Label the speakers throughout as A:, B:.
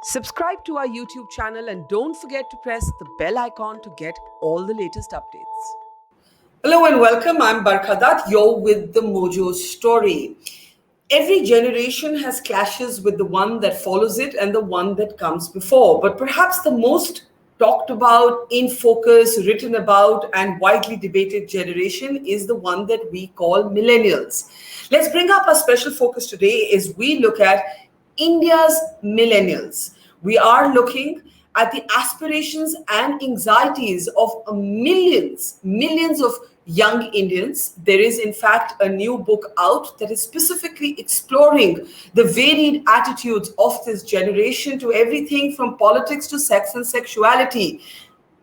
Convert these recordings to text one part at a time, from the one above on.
A: Subscribe to our YouTube channel and don't forget to press the bell icon to get all the latest updates. Hello and welcome. I'm Barkha Dutt. You're with the Mojo Story. Every generation has clashes with the one that follows it and the one that comes before. But perhaps the most talked about, in focus, written about, and widely debated generation is the one that we call millennials. Let's bring up our special focus today as we look at India's millennials. We are looking at the aspirations and anxieties of millions of young Indians. There is, in fact, a new book out that is specifically exploring the varied attitudes of this generation to everything from politics to sex and sexuality,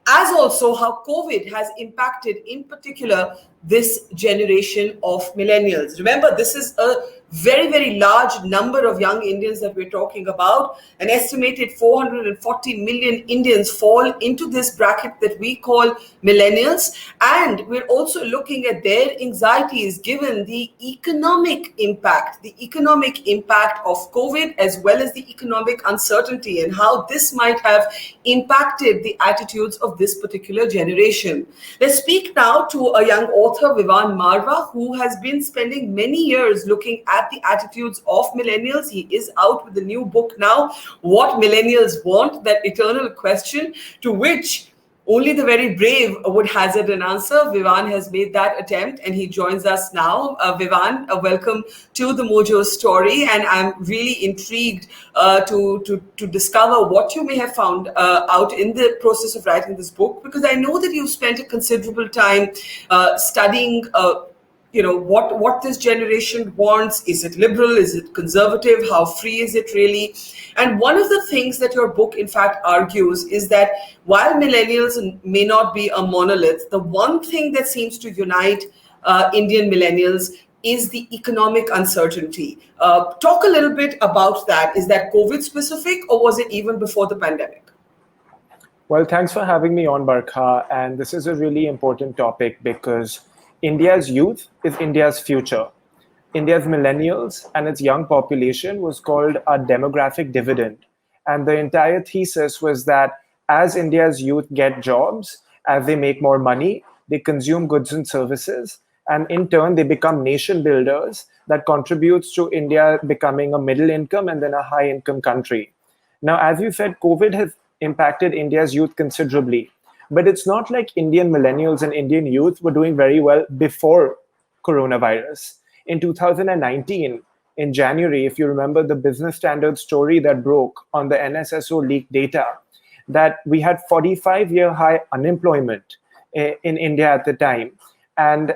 A: as also how COVID has impacted, in particular, this generation of millennials. Remember, this is a very large number of young Indians that we're talking about. An estimated 440 million Indians fall into this bracket that we call millennials. And we're also looking at their anxieties given the economic impact of COVID, as well as the economic uncertainty, and how this might have impacted the attitudes of this particular generation. Let's speak now to a young author, Vivan Marwaha, who has been spending many years looking at the attitudes of millennials. He is out with a new book now, What Millennials Want, that eternal question to which only the very brave would hazard an answer. Vivan has made that attempt and he joins us now. Vivan, welcome to the Mojo Story. And I'm really intrigued to discover what you may have found out in the process of writing this book, because I know that you've spent a considerable time studying what this generation wants. Is it liberal? Is it conservative? How free is it really? And one of the things that your book, in fact, argues is that while millennials may not be a monolith, the one thing that seems to unite Indian millennials is the economic uncertainty. Talk a little bit about that. Is that COVID specific, or was it even before the pandemic?
B: Well, thanks for having me on, Barkha. And this is a really important topic because India's youth is India's future. India's millennials and its young population was called a demographic dividend. And the entire thesis was that as India's youth get jobs, as they make more money, they consume goods and services, and in turn, they become nation builders that contributes to India becoming a middle income and then a high income country. Now, as you said, COVID has impacted India's youth considerably. But it's not like Indian millennials and Indian youth were doing very well before coronavirus. In 2019, in January, if you remember the business standards story that broke on the NSSO leaked data, that we had 45-year high unemployment in India at the time. And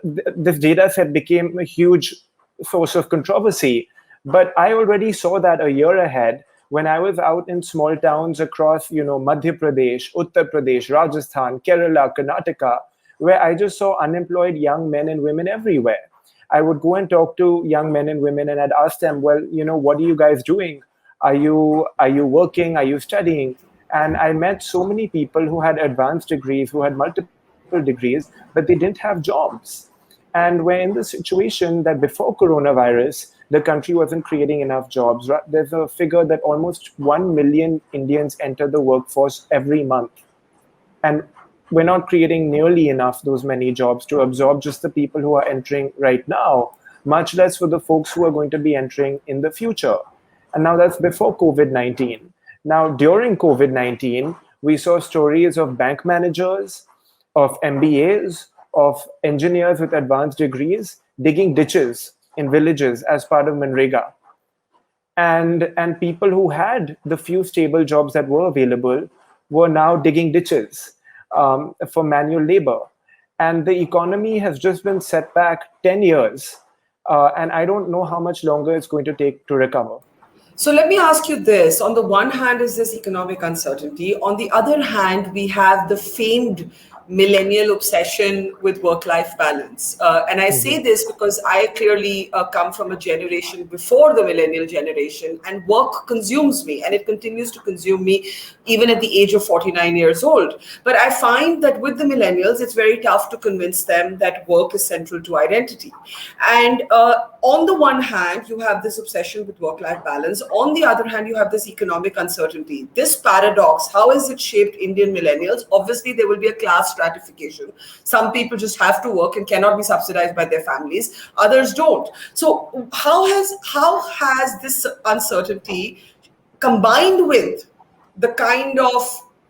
B: this data set became a huge source of controversy. But I already saw that a year ahead when I was out in small towns across, Madhya Pradesh, Uttar Pradesh, Rajasthan, Kerala, Karnataka, where I just saw unemployed young men and women everywhere. I would go and talk to young men and women and I'd ask them, well, what are you guys doing? Are you working? Are you studying? And I met so many people who had advanced degrees, who had multiple degrees, but they didn't have jobs. And we're in the situation that before coronavirus, the country wasn't creating enough jobs. There's a figure that almost 1 million Indians enter the workforce every month. And we're not creating nearly enough those many jobs to absorb just the people who are entering right now, much less for the folks who are going to be entering in the future. And now that's before COVID-19. Now, during COVID-19, we saw stories of bank managers, of MBAs, of engineers with advanced degrees digging ditches in villages as part of Manrega. And people who had the few stable jobs that were available were now digging ditches for manual labor. And the economy has just been set back 10 years. And I don't know how much longer it's going to take to recover.
A: So let me ask you this. On the one hand is this economic uncertainty. On the other hand, we have the famed millennial obsession with work-life balance. And I say
B: Mhm.
A: this because I clearly come from a generation before the millennial generation, and work consumes me, and it continues to consume me even at the age of 49 years old. But I find that with the millennials, it's very tough to convince them that work is central to identity. And on the one hand, you have this obsession with work-life balance. On the other hand, you have this economic uncertainty. This paradox, how has it shaped Indian millennials? Obviously, there will be a class stratification. Some people just have to work and cannot be subsidized by their families. Others don't. So, how has this uncertainty combined with the kind of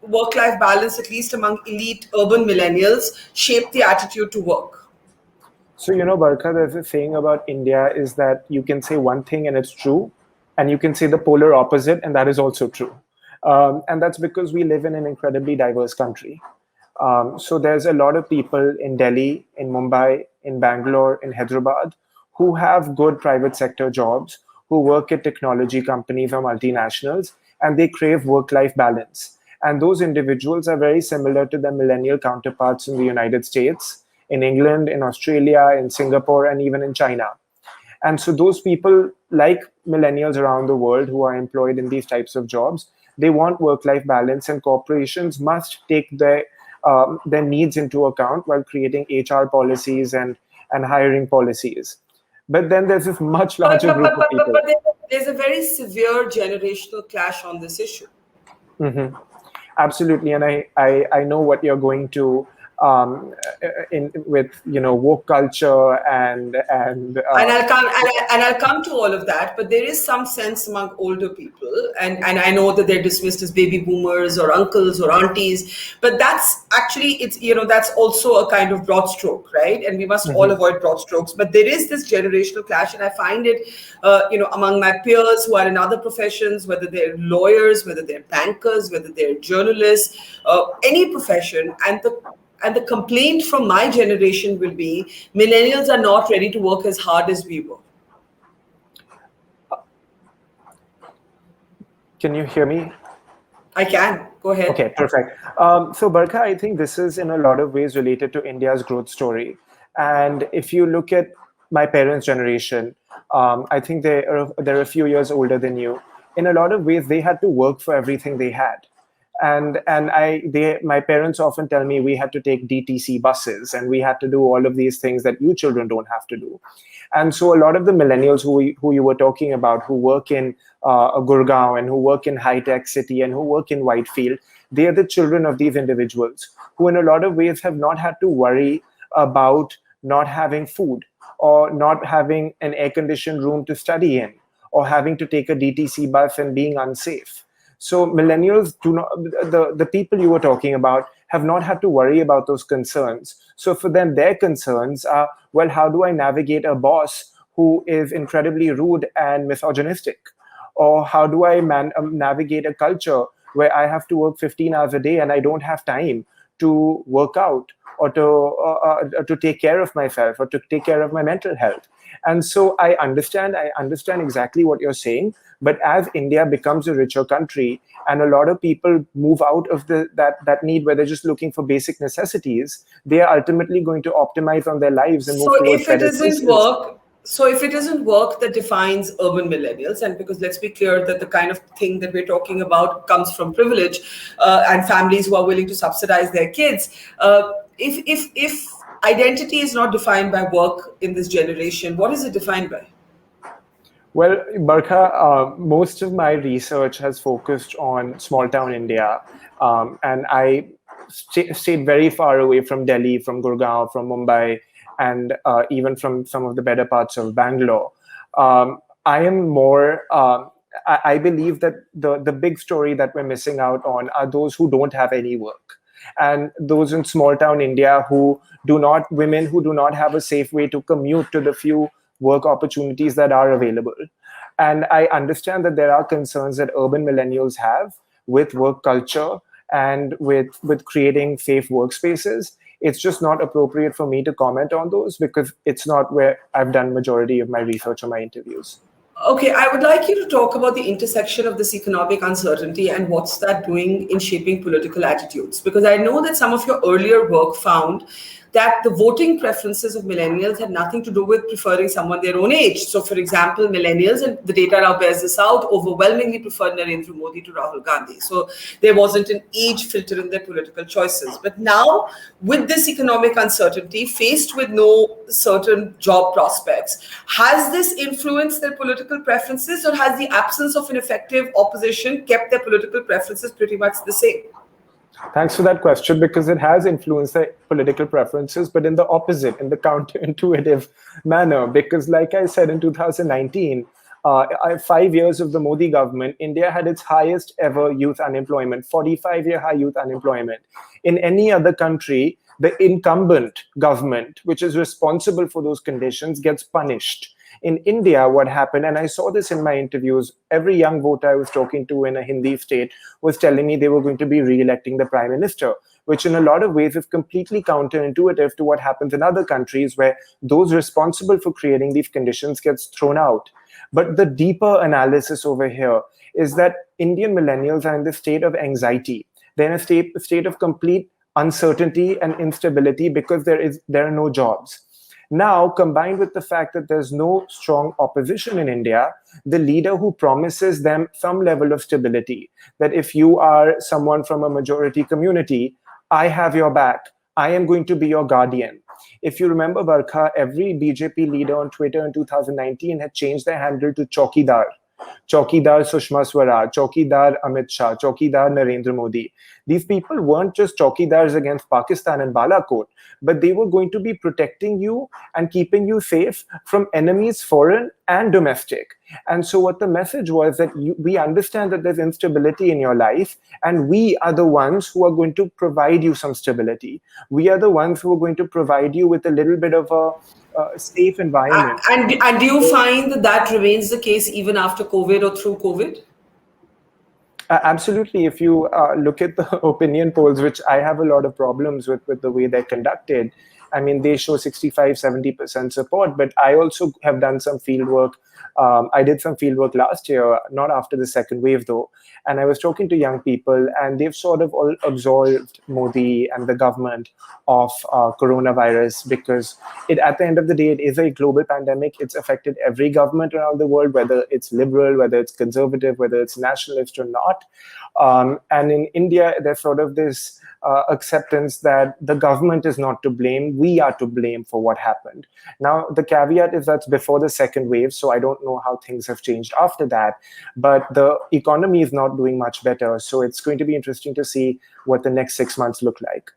A: work-life balance, at least among elite urban millennials, shaped the attitude to work?
B: So, Barkha, there's a saying about India is that you can say one thing and it's true, and you can say the polar opposite, and that is also true. And that's because we live in an incredibly diverse country. So there's a lot of people in Delhi, in Mumbai, in Bangalore, in Hyderabad who have good private sector jobs, who work at technology companies or multinationals, and they crave work life balance. And those individuals are very similar to their millennial counterparts in the United States, in England, in Australia, in Singapore, and even in China. And so those people, like millennials around the world who are employed in these types of jobs, they want work-life balance, and corporations must take their needs into account while creating HR policies and hiring policies. But then there's this much
A: But
B: larger
A: but
B: group
A: but
B: of
A: but, but,
B: people.
A: but there's a very severe generational clash on this issue.
B: Mhm. Absolutely, and I know what you're going to in with woke culture
A: And I'll come to all of that, but there is some sense among older people, and I know that they're dismissed as baby boomers or uncles or aunties, but that's actually, that's also a kind of broad stroke, right? And we must all
B: Mhm.
A: avoid broad strokes. But there is this generational clash, and I find it, among my peers who are in other professions, whether they're lawyers, whether they're bankers, whether they're journalists, any profession, and the complaint from my generation will be millennials are not ready to work as hard as we were.
B: Can you hear me?
A: I can. Go ahead.
B: Okay, perfect. So, Barkha, I think this is in a lot of ways related to India's growth story. And if you look at my parents' generation, I think they're a few years older than you. In a lot of ways, they had to work for everything they had. And my parents often tell me we had to take DTC buses and we had to do all of these things that you children don't have to do. And so a lot of the millennials who you were talking about, who work in Gurgaon and who work in high tech city and who work in Whitefield, they are the children of these individuals who, in a lot of ways, have not had to worry about not having food or not having an air conditioned room to study in or having to take a DTC bus and being unsafe. So millennials do not, the people you were talking about have not had to worry about those concerns. So for them, their concerns are, well, how do I navigate a boss who is incredibly rude and misogynistic? Or how do I navigate a culture where I have to work 15 hours a day and I don't have time to work out or to take care of myself or to take care of my mental health? And so I understand exactly what you're saying. But as India becomes a richer country and a lot of people move out of that need where they're just looking for basic necessities, they are ultimately going to optimize on their lives and
A: So
B: move towards
A: if it
B: better
A: isn't
B: spaces.
A: work, so if it isn't work that defines urban millennials, and because let's be clear that the kind of thing that we're talking about comes from privilege, and families who are willing to subsidize their kids, if identity is not defined by work in this generation, what is it defined by?
B: Well, Barkha, most of my research has focused on small town India, and I stayed very far away from Delhi, from Gurgaon, from Mumbai, and even from some of the better parts of Bangalore. I am more. I believe that the big story that we're missing out on are those who don't have any work, and those in small town India who do not women who do not have a safe way to commute to the few work opportunities that are available. And I understand that there are concerns that urban millennials have with work culture and with creating safe workspaces. It's just not appropriate for me to comment on those because it's not where I've done majority of my research or my interviews.
A: Okay, I would like you to talk about the intersection of this economic uncertainty and what's that doing in shaping political attitudes. Because I know that some of your earlier work found that the voting preferences of millennials had nothing to do with preferring someone their own age. So, for example, millennials, and the data now bears this out, overwhelmingly preferred Narendra Modi to Rahul Gandhi. So, there wasn't an age filter in their political choices. But now, with this economic uncertainty, faced with no certain job prospects, has this influenced their political preferences, or has the absence of an effective opposition kept their political preferences pretty much the same?
B: Thanks for that question, because it has influenced their political preferences, but in the opposite, in the counterintuitive manner. Because, like I said, in 2019, 5 years of the Modi government, India had its highest ever youth unemployment, 45-year high youth unemployment. In any other country, the incumbent government, which is responsible for those conditions, gets punished. In India, what happened, and I saw this in my interviews, every young voter I was talking to in a Hindi state was telling me they were going to be re-electing the prime minister, which in a lot of ways is completely counterintuitive to what happens in other countries where those responsible for creating these conditions gets thrown out. But the deeper analysis over here is that Indian millennials are in the state of anxiety. They're in a state of complete uncertainty and instability because there are no jobs. Now, combined with the fact that there's no strong opposition in India, the leader who promises them some level of stability, that if you are someone from a majority community, I have your back. I am going to be your guardian. If you remember, Barkha, every BJP leader on Twitter in 2019 had changed their handle to Chaukidar. Chaukidar Sushma Swaraj, Chaukidar Amit Shah, Chaukidar Narendra Modi. These people weren't just Chaukidars against Pakistan and Balakot, but they were going to be protecting you and keeping you safe from enemies, foreign and domestic. And so, what the message was that we understand that there's instability in your life, and we are the ones who are going to provide you some stability. We are the ones who are going to provide you with a little bit of a safe environment.
A: And do you find that that remains the case even after COVID or through COVID?
B: Absolutely. If you look at the opinion polls, which I have a lot of problems with the way they're conducted, I mean, they show 65, 70% support, but I also have done some field work. I did some field work last year, not after the second wave though. And I was talking to young people, and they've sort of all absolved Modi and the government of coronavirus, because at the end of the day, it is a global pandemic. It's affected every government around the world, whether it's liberal, whether it's conservative, whether it's nationalist or not. And in India, there's sort of this acceptance that the government is not to blame, we are to blame for what happened. Now, the caveat is that's before the second wave, so I don't know how things have changed after that. But the economy is not doing much better, so it's going to be interesting to see what the next 6 months look like.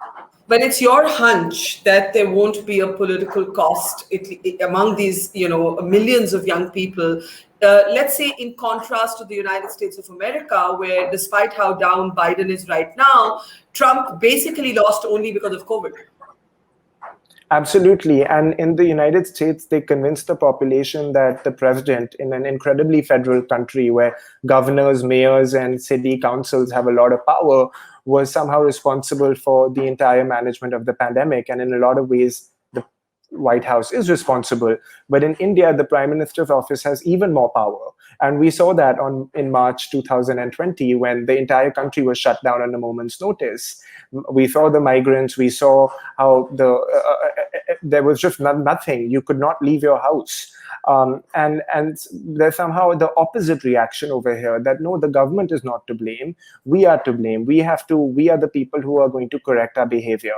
A: But it's your hunch that there won't be a political cost among these, millions of young people. Let's say, in contrast to the United States of America, where despite how down Biden is right now, Trump basically lost only because of COVID.
B: Absolutely. And in the United States, they convinced the population that the president, in an incredibly federal country where governors, mayors, and city councils have a lot of power, was somehow responsible for the entire management of the pandemic. And in a lot of ways, the White House is responsible. But in India, the Prime Minister's office has even more power. And we saw that in March 2020, when the entire country was shut down on a moment's notice. We saw the migrants, we saw how there was just nothing. You could not leave your house. And there's somehow the opposite reaction over here, that no, the government is not to blame. We are to blame. We are the people who are going to correct our behavior.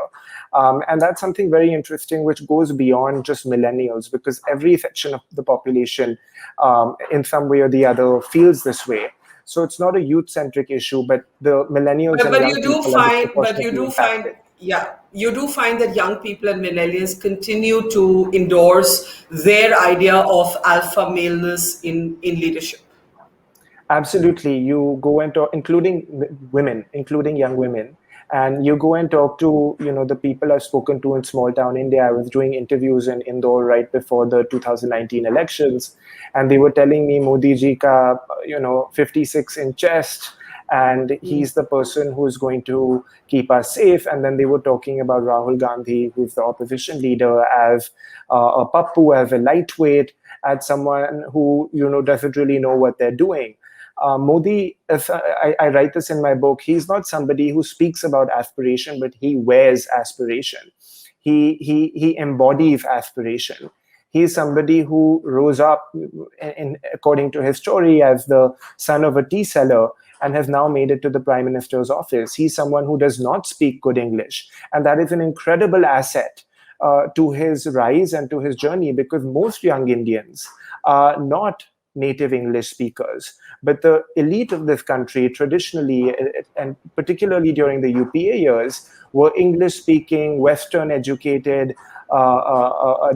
B: And that's something very interesting, which goes beyond just millennials, because every section of the population, in some way or the other, feels this way. So it's not a youth-centric issue, but the millennials and young people are disproportionately impacted.
A: Yeah, you do find that young people and millennials continue to endorse their idea of alpha maleness in leadership.
B: Absolutely. You go and talk, including women, including young women, and you go and talk to, the people I've spoken to in small town India. I was doing interviews in Indore right before the 2019 elections, and they were telling me Modi ji ka, 56 in chest, and he's the person who's going to keep us safe. And then they were talking about Rahul Gandhi, who's the opposition leader, as a pappu, as a lightweight, as someone who doesn't really know what they're doing. Modi, I write this in my book, he's not somebody who speaks about aspiration, but he wears aspiration. He embodies aspiration. He's somebody who rose up, according to his story, as the son of a tea seller and has now made it to the Prime Minister's office. He's someone who does not speak good English. And that is an incredible asset to his rise and to his journey, because most young Indians are not native English speakers. But the elite of this country, traditionally, and particularly during the UPA years, were English-speaking, Western-educated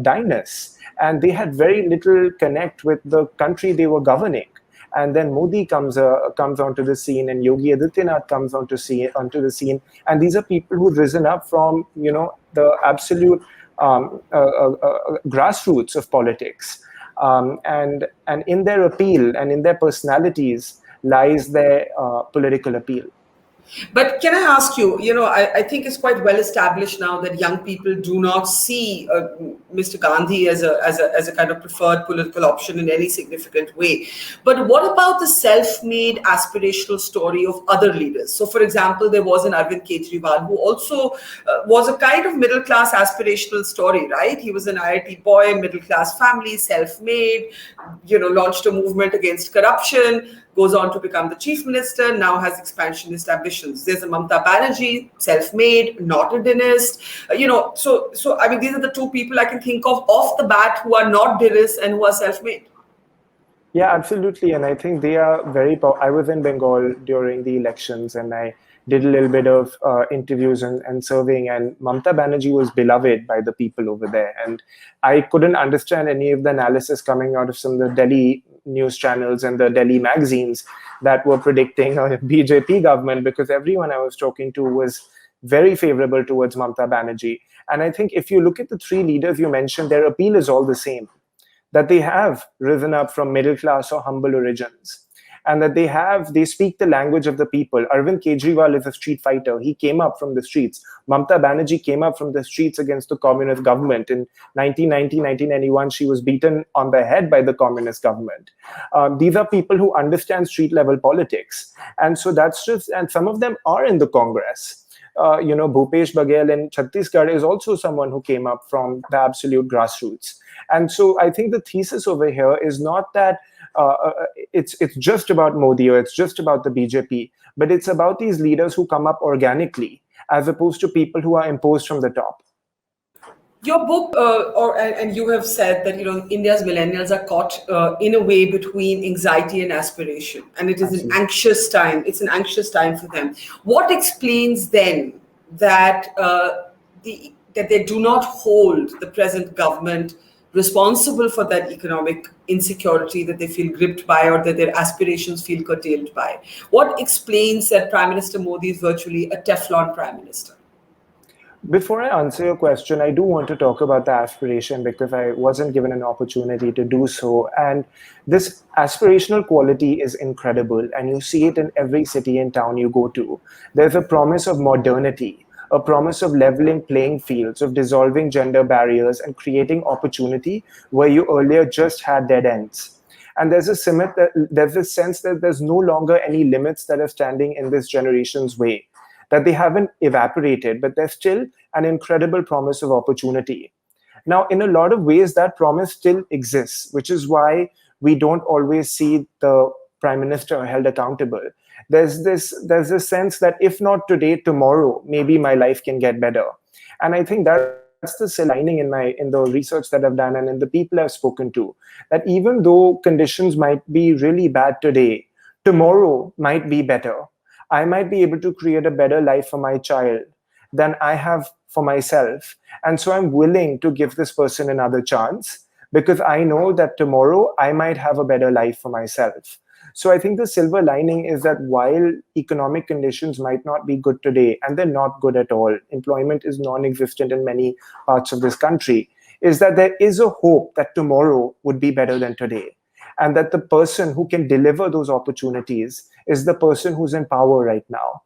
B: dynasts. And they had very little connect with the country they were governing. And then Modi comes onto the scene, and Yogi Adityanath comes onto the scene. And these are people who've risen up from, the absolute grassroots of politics. And in their appeal and in their personalities lies their political appeal.
A: But can I ask you, I think it's quite well established now that young people do not see Mr. Gandhi as a kind of preferred political option in any significant way. But what about the self-made aspirational story of other leaders? So, for example, there was an Arvind Kejriwal who also was a kind of middle-class aspirational story, right? He was an IIT boy, middle-class family, self-made, launched a movement against corruption, goes on to become the chief minister, now has expansionist ambitions. There's a Mamta Banerjee, self-made, not a dynast. So I mean, these are the two people I can think of off the bat who are not dynasts and who are self-made.
B: Yeah, absolutely. And I think they are I was in Bengal during the elections, and I did a little bit of interviews and surveying, and Mamta Banerjee was beloved by the people over there. And I couldn't understand any of the analysis coming out of some of the Delhi news channels and the Delhi magazines that were predicting a BJP government, because everyone I was talking to was very favorable towards Mamta Banerjee. And I think if you look at the three leaders you mentioned, their appeal is all the same, that they have risen up from middle class or humble origins, and that they speak the language of the people. Arvind Kejriwal is a street fighter. He came up from the streets. Mamta Banerjee came up from the streets against the communist government. In 1990, 1991, she was beaten on the head by the communist government. These are people who understand street level politics. And so and some of them are in the Congress. Bhupesh Baghel in Chhattisgarh is also someone who came up from the absolute grassroots. And so I think the thesis over here is not that it's just about Modi or it's just about the BJP, but it's about these leaders who come up organically as opposed to people who are imposed from the top.
A: Your book, and you have said that India's millennials are caught in a way between anxiety and aspiration, and it is an anxious time. It's an anxious time for them. What explains then that that they do not hold the present government responsible for that economic insecurity that they feel gripped by, or that their aspirations feel curtailed by? What explains that Prime Minister Modi is virtually a Teflon Prime Minister?
B: Before I answer your question, I do want to talk about the aspiration, because I wasn't given an opportunity to do so. And this aspirational quality is incredible, and you see it in every city and town you go to. There's a promise of modernity, a promise of leveling playing fields, of dissolving gender barriers and creating opportunity where you earlier just had dead ends. And there's a sense that there's no longer any limits that are standing in this generation's way, that they haven't evaporated, but there's still an incredible promise of opportunity. Now, in a lot of ways, that promise still exists, which is why we don't always see the Prime Minister held accountable. There's this sense that if not today, tomorrow, maybe my life can get better. And I think that's the silver lining in the research that I've done and in the people I've spoken to, that even though conditions might be really bad today, tomorrow might be better. I might be able to create a better life for my child than I have for myself. And so I'm willing to give this person another chance, because I know that tomorrow I might have a better life for myself. So I think the silver lining is that while economic conditions might not be good today, and they're not good at all, employment is non-existent in many parts of this country, is that there is a hope that tomorrow would be better than today. and that the person who can deliver those opportunities is the person who's in power right now.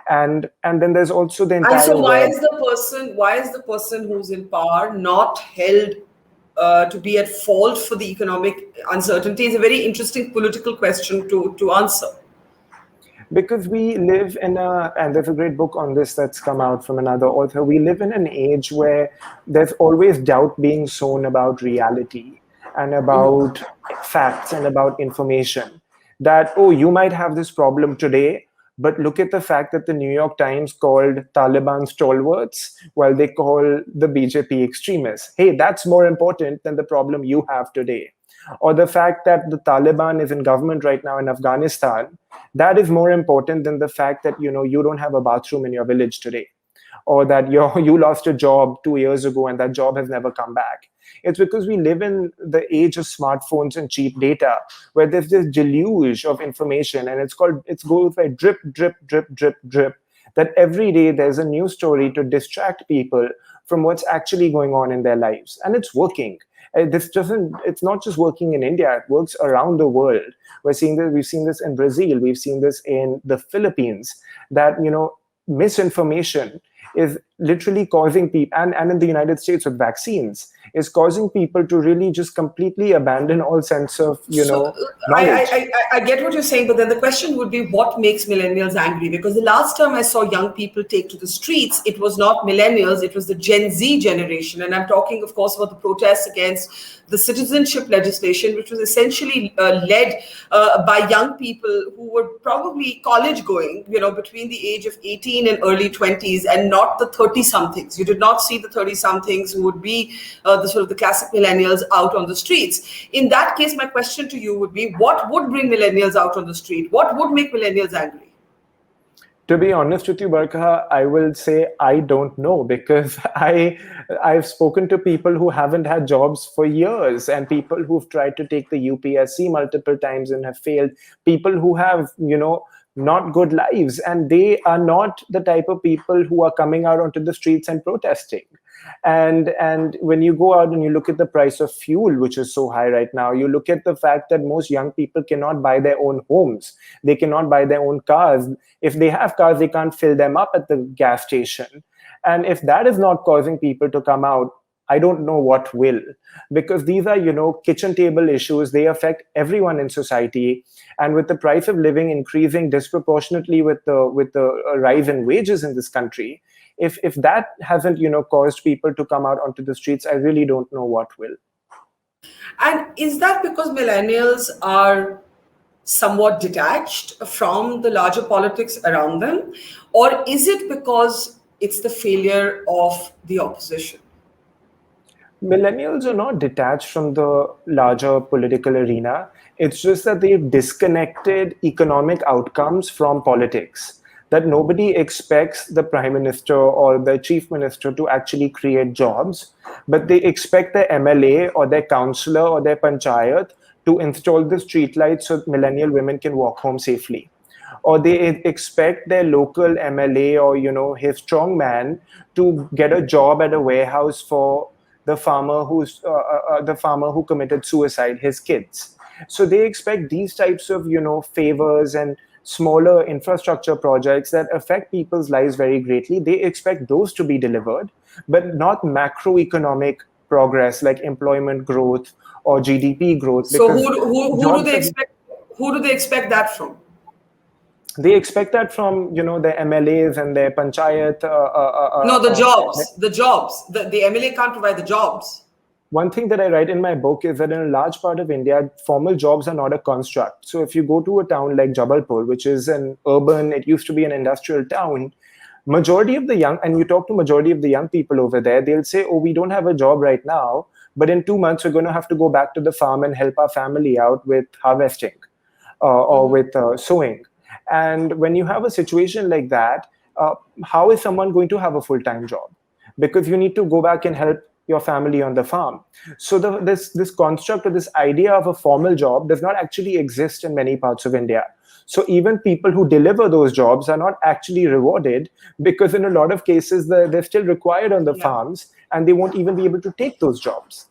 B: And then there's also the
A: And so,
B: entire web.
A: why is the person who's in power not held to be at fault for the economic uncertainty? Is a very interesting political question to answer.
B: Because we live in and there's a great book on this that's come out from another author. We live in an age where there's always doubt being sown about reality and about facts and about information. That, oh, you might have this problem today, but look at the fact that the New York Times called Taliban stalwarts while they call the BJP extremists. Hey, that's more important than the problem you have today. Or the fact that the Taliban is in government right now in Afghanistan, that is more important than the fact that you don't have a bathroom in your village today, or that you lost a job 2 years ago and that job has never come back. It's because we live in the age of smartphones and cheap data, where there's this deluge of information, and it's goes by drip, drip, drip, drip, drip. That every day there's a new story to distract people from what's actually going on in their lives, and it's working. This doesn't. It's not just working in India. It works around the world. We've seen this in Brazil. We've seen this in the Philippines. That misinformation is literally causing people, and in the United States with vaccines, is causing people to really just completely abandon all sense of
A: So
B: knowledge.
A: I get what you're saying, but then the question would be what makes millennials angry? Because the last time I saw young people take to the streets, it was not millennials, it was the Gen Z generation. And I'm talking, of course, about the protests against the citizenship legislation, which was essentially led by young people who were probably college going, between the age of 18 and early 20s, and not the 30 somethings. You did not see the 30 somethings who would be the sort of the classic millennials out on the streets. In that case, my question to you would be, what would bring millennials out on the street? What would make millennials angry?
B: To be honest with you, Barkha, I will say I don't know, because I've spoken to people who haven't had jobs for years, and people who've tried to take the UPSC multiple times and have failed, people who have not good lives, and they are not the type of people who are coming out onto the streets and protesting. And when you go out and you look at the price of fuel, which is so high right now, you look at the fact that most young people cannot buy their own homes, they cannot buy their own cars. If they have cars, they can't fill them up at the gas station. And if that is not causing people to come out, I don't know what will. Because these are kitchen table issues. They affect everyone in society, and with the price of living increasing disproportionately with the rise in wages in this country, if that hasn't caused people to come out onto the streets, I really don't know what will.
A: And is that because millennials are somewhat detached from the larger politics around them? Or is it because it's the failure of the opposition?
B: Millennials are not detached from the larger political arena. It's just that they've disconnected economic outcomes from politics. That nobody expects the prime minister or the chief minister to actually create jobs, but they expect their MLA or their councillor or their panchayat to install the streetlights so millennial women can walk home safely. Or they expect their local MLA or his strong man to get a job at a warehouse for the farmer who committed suicide, his kids. So they expect these types of favors and smaller infrastructure projects that affect people's lives very greatly. They expect those to be delivered, but not macroeconomic progress like employment growth or GDP growth,
A: So
B: because
A: who do
B: jobs
A: they
B: have,
A: expect? Who do they expect that from?
B: they expect that from their MLAs and their panchayat.
A: No, the jobs. The jobs. The MLA can't provide the jobs.
B: One thing that I write in my book is that in a large part of India, formal jobs are not a construct. So if you go to a town like Jabalpur, which is an urban, it used to be an industrial town, majority of the young, and you talk to majority of the young people over there, they'll say, oh, we don't have a job right now, but in 2 months, we're going to have to go back to the farm and help our family out with harvesting or with sowing. And when you have a situation like that, how is someone going to have a full-time job? Because you need to go back and help your family on the farm. So this construct or this idea of a formal job does not actually exist in many parts of India. So even people who deliver those jobs are not actually rewarded, because in a lot of cases they're still required on the farms, and they won't even be able to take those jobs.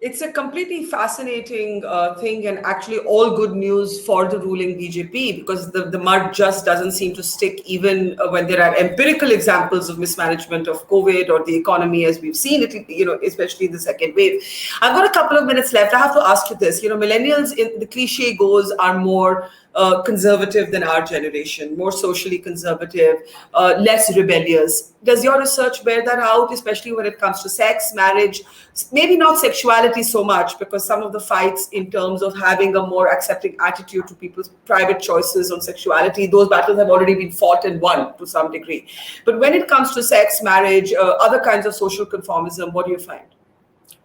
A: It's a completely fascinating thing, and actually all good news for the ruling BJP, because the mud just doesn't seem to stick, even when there are empirical examples of mismanagement of COVID or the economy, as we've seen it, especially in the second wave. I've got a couple of minutes left. I have to ask you this. Millennials, in the cliche goes, are more conservative than our generation, more socially conservative, less rebellious. Does your research bear that out, especially when it comes to sex, marriage, maybe not sexuality so much, because some of the fights in terms of having a more accepting attitude to people's private choices on sexuality, those battles have already been fought and won to some degree. But when it comes to sex, marriage, other kinds of social conformism, what do you find?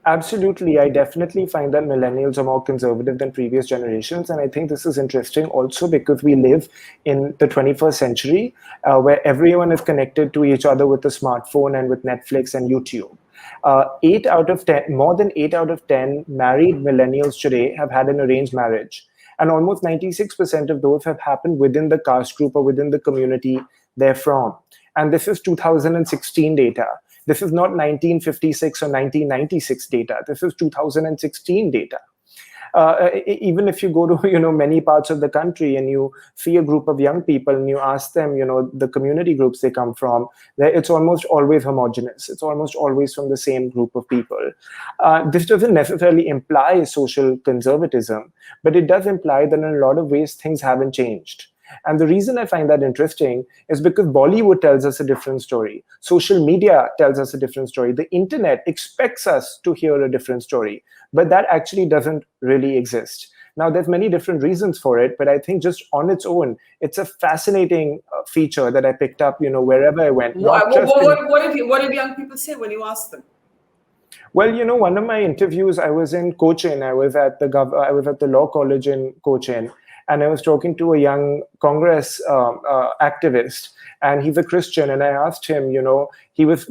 B: Absolutely. I definitely find that millennials are more conservative than previous generations. And I think this is interesting also because we live in the 21st century where everyone is connected to each other with a smartphone and with Netflix and YouTube. 8 out of 10, more than 8 out of 10 married millennials today have had an arranged marriage. And almost 96% of those have happened within the caste group or within the community they're from. And this is 2016 data. This is not 1956 or 1996 data. This is 2016 data. Even if you go to many parts of the country and you see a group of young people and you ask them the community groups they come from, it's almost always homogenous. It's almost always from the same group of people. This doesn't necessarily imply social conservatism, but it does imply that in a lot of ways things haven't changed. And the reason I find that interesting is because Bollywood tells us a different story. Social media tells us a different story. The internet expects us to hear a different story, but that actually doesn't really exist. Now, there's many different reasons for it, but I think just on its own, it's a fascinating feature that I picked up, wherever I went. Not just in,
A: What did young people say when you asked them?
B: well, one of my interviews, I was in Cochin. I was at the law college in Cochin, and I was talking to a young Congress activist, and he's a Christian. And I asked him, he was,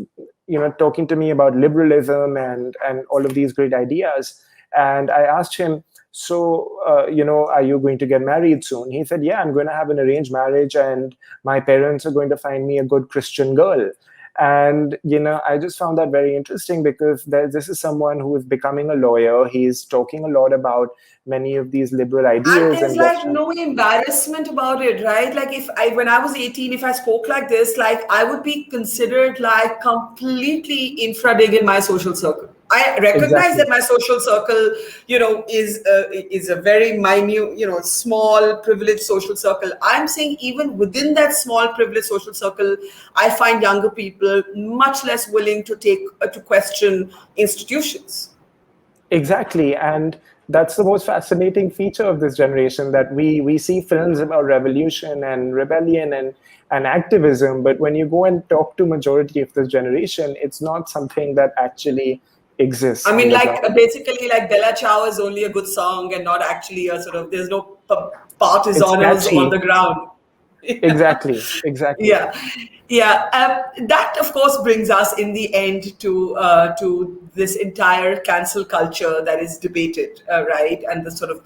B: talking to me about liberalism and all of these great ideas. And I asked him, so, are you going to get married soon? He said, yeah, I'm going to have an arranged marriage, and my parents are going to find me a good Christian girl. And I just found that very interesting because this is someone who is becoming a lawyer. He's talking a lot about many of these liberal
A: And
B: ideas
A: there's
B: and what.
A: like no embarrassment about it, right? Like when I was 18, if I spoke like this, like I would be considered like completely infra-dig in my social circle. I recognize
B: Exactly.
A: that my social circle, is a very minute, small privileged social circle. I'm saying even within that small privileged social circle, I find younger people much less willing to take to question institutions.
B: Exactly. And that's the most fascinating feature of this generation, that we see films about revolution and rebellion and activism, but when you go and talk to majority of this generation, it's not something that actually exists
A: I
B: on
A: mean,
B: the
A: like
B: ground.
A: basically, like Bella Ciao is only a good song and not actually a sort of. There's no
B: It's
A: partisans on
B: catchy.
A: the ground.
B: Exactly. Exactly.
A: Yeah, yeah. That of course brings us in the end to this entire cancel culture that is debated, right? And the sort of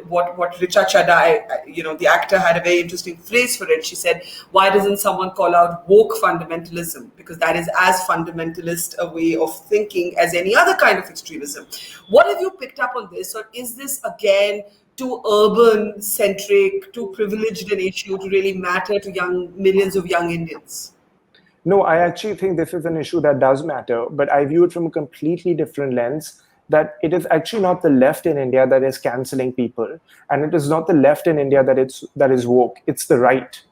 A: what Richa Chadha, the actor, had a very interesting phrase for it. She said, "Why doesn't someone call out woke fundamentalism? Because that is as fundamentalist a way of thinking as any other kind of extremism." What have you picked up on this, or is this again too urban centric, too privileged an issue to really matter to millions of young Indians?
B: No, I actually think this is an issue that does matter, but I view it from a completely different lens. That it is actually not the left in India that is canceling people, and it is not the left in India that is woke. It's the right.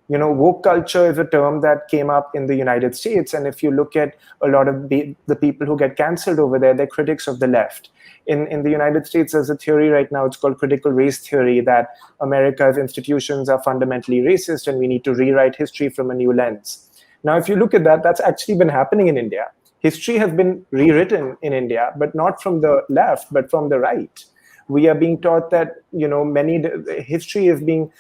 B: Woke culture is a term that came up in the United States, and if you look at a lot of the people who get cancelled over there, they're critics of the left. In the United States, there's a theory right now, it's called critical race theory, that America's institutions are fundamentally racist and we need to rewrite history from a new lens. Now, if you look at that, that's actually been happening in India. History has been rewritten in India, but not from the left, but from the right. We are being taught that many history is being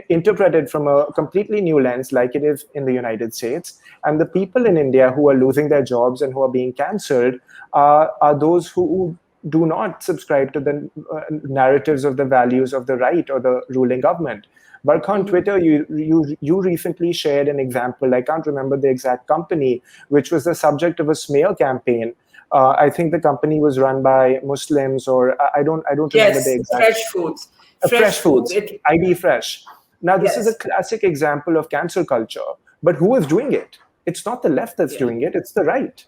B: interpreted from a completely new lens, like it is in the United States. And the people in India who are losing their jobs and who are being cancelled are those who do not subscribe to the narratives of the values of the right or the ruling government. But on Twitter, you recently shared an example. I can't remember the exact company, which was the subject of a smear campaign I think the company was run by Muslims, or I don't remember the
A: Yes,
B: exact.
A: fresh foods.
B: Fresh
A: Fresh foods.
B: Foods, ID Fresh. Now, this is a
A: Yes.
B: classic example of cancel culture. But who is doing it? It's not the left that's
A: Yeah.
B: doing it, it's the right.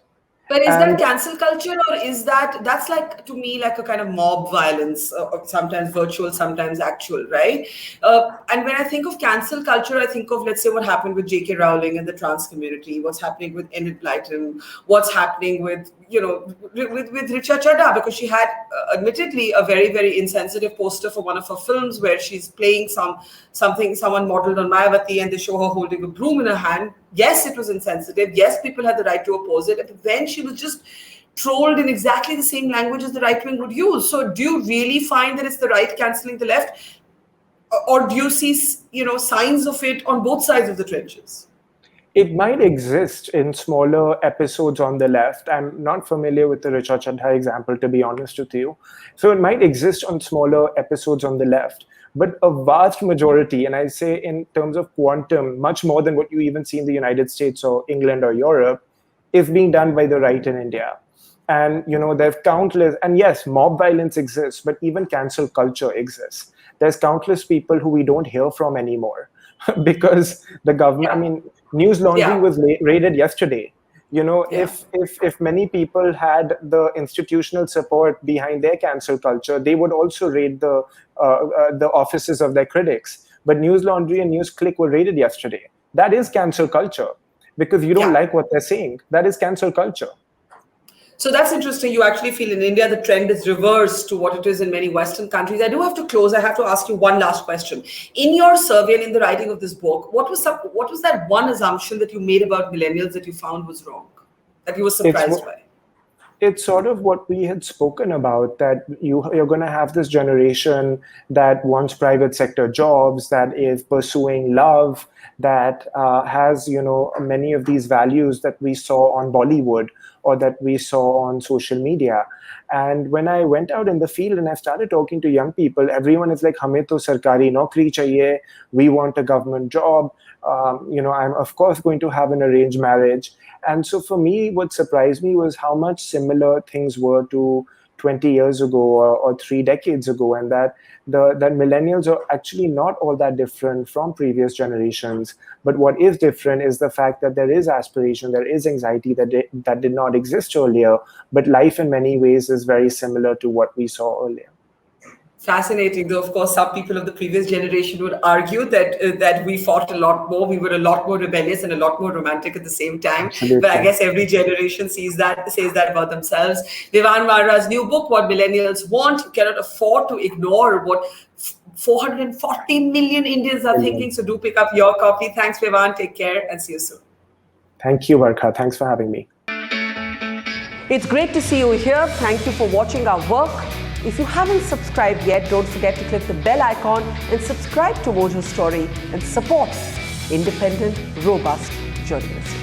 A: But is that
B: And
A: cancel culture, or is that's like, to me, like a kind of mob violence, sometimes virtual, sometimes actual, right? And when I think of cancel culture, I think of, let's say, what happened with J.K. Rowling and the trans community, what's happening with Enid Blyton, what's happening with, with Richa Chadha, because she had, admittedly, a very, very insensitive poster for one of her films where she's playing someone modeled on Mayawati, and they show her holding a broom in her hand. Yes, it was insensitive. Yes, people had the right to oppose it. But then she was just trolled in exactly the same language as the right wing would use. So, do you really find that it's the right cancelling the left, or do you see, signs of it on both sides of the trenches?
B: it might exist in smaller episodes on the left. I'm not familiar with the Richa Chadha example, to be honest with you. So it might exist on smaller episodes on the left. But a vast majority, and I say in terms of quantum, much more than what you even see in the United States or England or Europe, is being done by the right in India. And there's countless, and yes, mob violence exists, but even cancel culture exists. There's countless people who we don't hear from anymore because the government, I
A: Yeah.
B: mean, News Laundry
A: Yeah.
B: was raided yesterday.
A: Yeah.
B: If many people had the institutional support behind their cancel culture, they would also raid the offices of their critics. But News Laundry and News Click were raided yesterday. That is cancel culture, because you don't
A: Yeah.
B: like what they're saying. That is cancel culture.
A: So that's interesting. You actually feel in India the trend is reversed to what it is in many Western countries. I do have to close. I have to ask you one last question. In your survey and in the writing of this book, what was that one assumption that you made about millennials that you found was wrong, that you were
B: It's
A: surprised by?
B: it's sort of what we had spoken about, that you're going to have this generation that wants private sector jobs, that is pursuing love, that has many of these values that we saw on Bollywood or that we saw on social media. And when I went out in the field and I started talking to young people, everyone is like, hame to sarkari naukri chahiye, we want a government job. I'm of course going to have an arranged marriage. And so for me, what surprised me was how much similar things were to 20 years ago, or 3 decades ago, and that millennials are actually not all that different from previous generations. But what is different is the fact that there is aspiration, there is anxiety that did not exist earlier, but life in many ways is very similar to what we saw earlier.
A: Fascinating, though. Of course, some people of the previous generation would argue that we fought a lot more, we were a lot more rebellious and a lot more romantic at the same time. But I
B: Absolutely.
A: guess every generation says that about themselves. Vivan Marwaha's new book, What Millennials Want, you cannot afford to ignore what 440 million Indians are thinking. So do pick up your copy. Thanks, Vivan. Take care and see you soon.
B: Thank you, Barkha. Thanks for having me.
A: It's great to see you here. Thank you for watching our work. If you haven't subscribed yet, don't forget to click the bell icon and subscribe to Mojo Story and support independent, robust journalism.